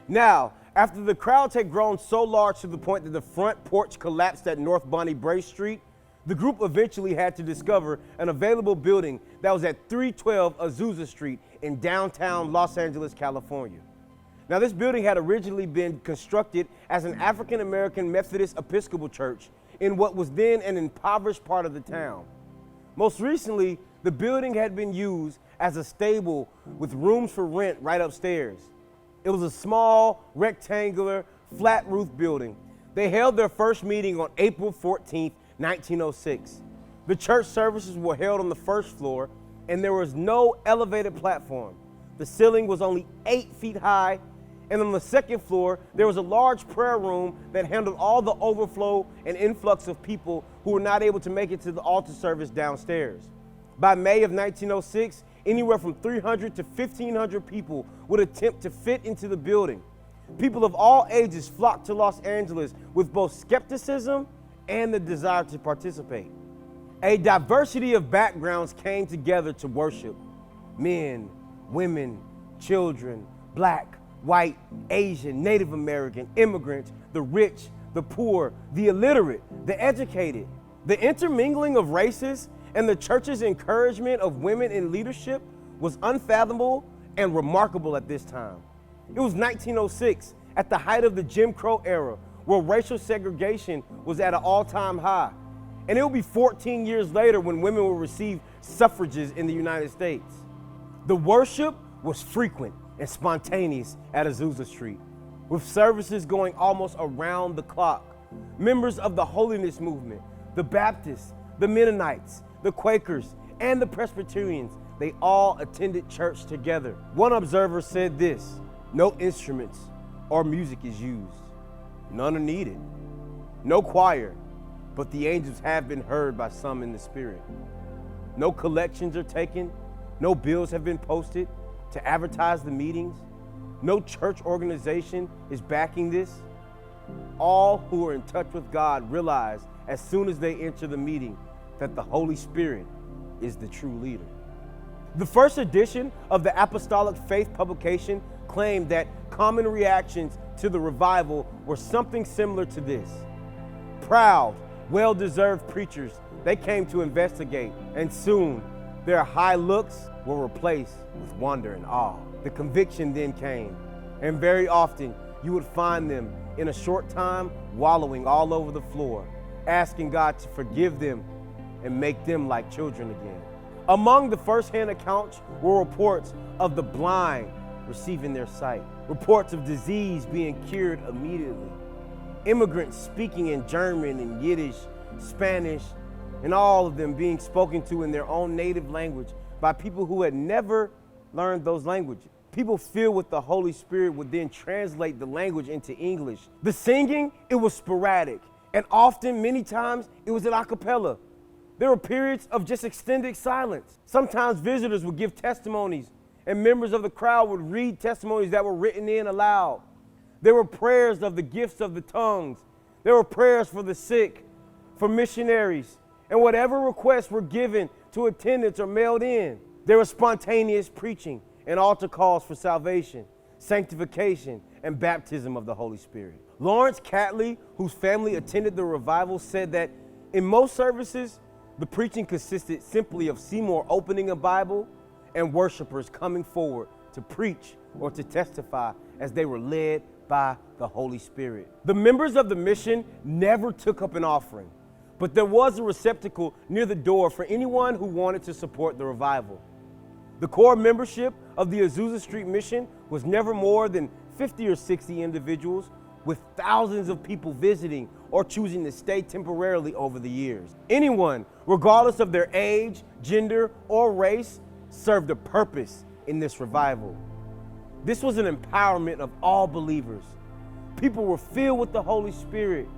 Now, after the crowds had grown so large to the point that the front porch collapsed at North Bonnie Brae Street, the group eventually had to discover an available building that was at 312 Azusa Street in downtown Los Angeles, California. Now, this building had originally been constructed as an African-American Methodist Episcopal church in what was then an impoverished part of the town. Most recently, the building had been used as a stable with rooms for rent right upstairs. It was a small, rectangular, flat-roof building. They held their first meeting on April 14th, 1906. The church services were held on the first floor, and there was no elevated platform. The ceiling was only 8 feet high, and on the second floor, there was a large prayer room that handled all the overflow and influx of people who were not able to make it to the altar service downstairs. By May of 1906, anywhere from 300 to 1,500 people would attempt to fit into the building. People of all ages flocked to Los Angeles with both skepticism and the desire to participate. A diversity of backgrounds came together to worship. Men, women, children, black, white, Asian, Native American, immigrants, the rich, the poor, the illiterate, the educated. The intermingling of races and the church's encouragement of women in leadership was unfathomable and remarkable at this time. It was 1906, at the height of the Jim Crow era, where racial segregation was at an all-time high. And it will be 14 years later when women will receive suffrages in the United States. The worship was frequent and spontaneous at Azusa Street, with services going almost around the clock. Members of the Holiness Movement, the Baptists, the Mennonites, the Quakers, and the Presbyterians, they all attended church together. One observer said this: "No instruments or music is used. None are needed. No choir, but the angels have been heard by some in the spirit. No collections are taken. No bills have been posted to advertise the meetings. No church organization is backing this. All who are in touch with God realize as soon as they enter the meeting that the Holy Spirit is the true leader." The first edition of the Apostolic Faith publication claimed that common reactions to the revival were something similar to this. Proud, well-deserved preachers, they came to investigate, and soon their high looks were replaced with wonder and awe. The conviction then came, and very often you would find them in a short time wallowing all over the floor, asking God to forgive them and make them like children again. Among the first-hand accounts were reports of the blind receiving their sight, reports of disease being cured immediately, immigrants speaking in German and Yiddish, Spanish, and all of them being spoken to in their own native language by people who had never learned those languages. People filled with the Holy Spirit would then translate the language into English. The singing, it was sporadic, and often, many times, it was a cappella. There were periods of just extended silence. Sometimes visitors would give testimonies, and members of the crowd would read testimonies that were written in aloud. There were prayers of the gifts of the tongues. There were prayers for the sick, for missionaries, and whatever requests were given to attendants or mailed in. There was spontaneous preaching and altar calls for salvation, sanctification, and baptism of the Holy Spirit. Lawrence Catley, whose family attended the revival, said that in most services, the preaching consisted simply of Seymour opening a Bible and worshipers coming forward to preach or to testify as they were led by the Holy Spirit. The members of the mission never took up an offering, but there was a receptacle near the door for anyone who wanted to support the revival. The core membership of the Azusa Street mission was never more than 50 or 60 individuals, with thousands of people visiting or choosing to stay temporarily over the years. Anyone, regardless of their age, gender, or race, served a purpose in this revival. This was an empowerment of all believers. People were filled with the Holy Spirit,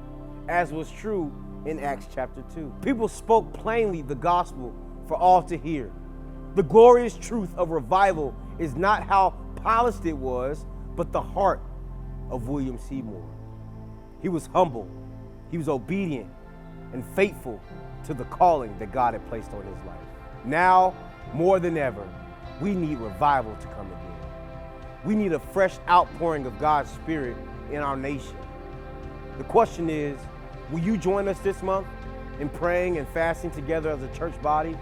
as was true in Acts chapter 2. People spoke plainly the gospel for all to hear. The glorious truth of revival is not how polished it was, but the heart of William Seymour. He was humble, he was obedient, and faithful to the calling that God had placed on his life. Now, more than ever, we need revival to come again. We need a fresh outpouring of God's Spirit in our nation. The question is, will you join us this month in praying and fasting together as a church body,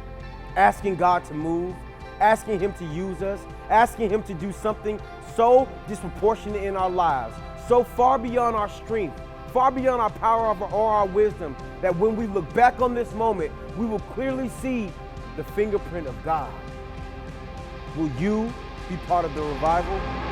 asking God to move, asking Him to use us, asking Him to do something so disproportionate in our lives, so far beyond our strength, far beyond our power or our wisdom, that when we look back on this moment, we will clearly see the fingerprint of God. Will you be part of the revival?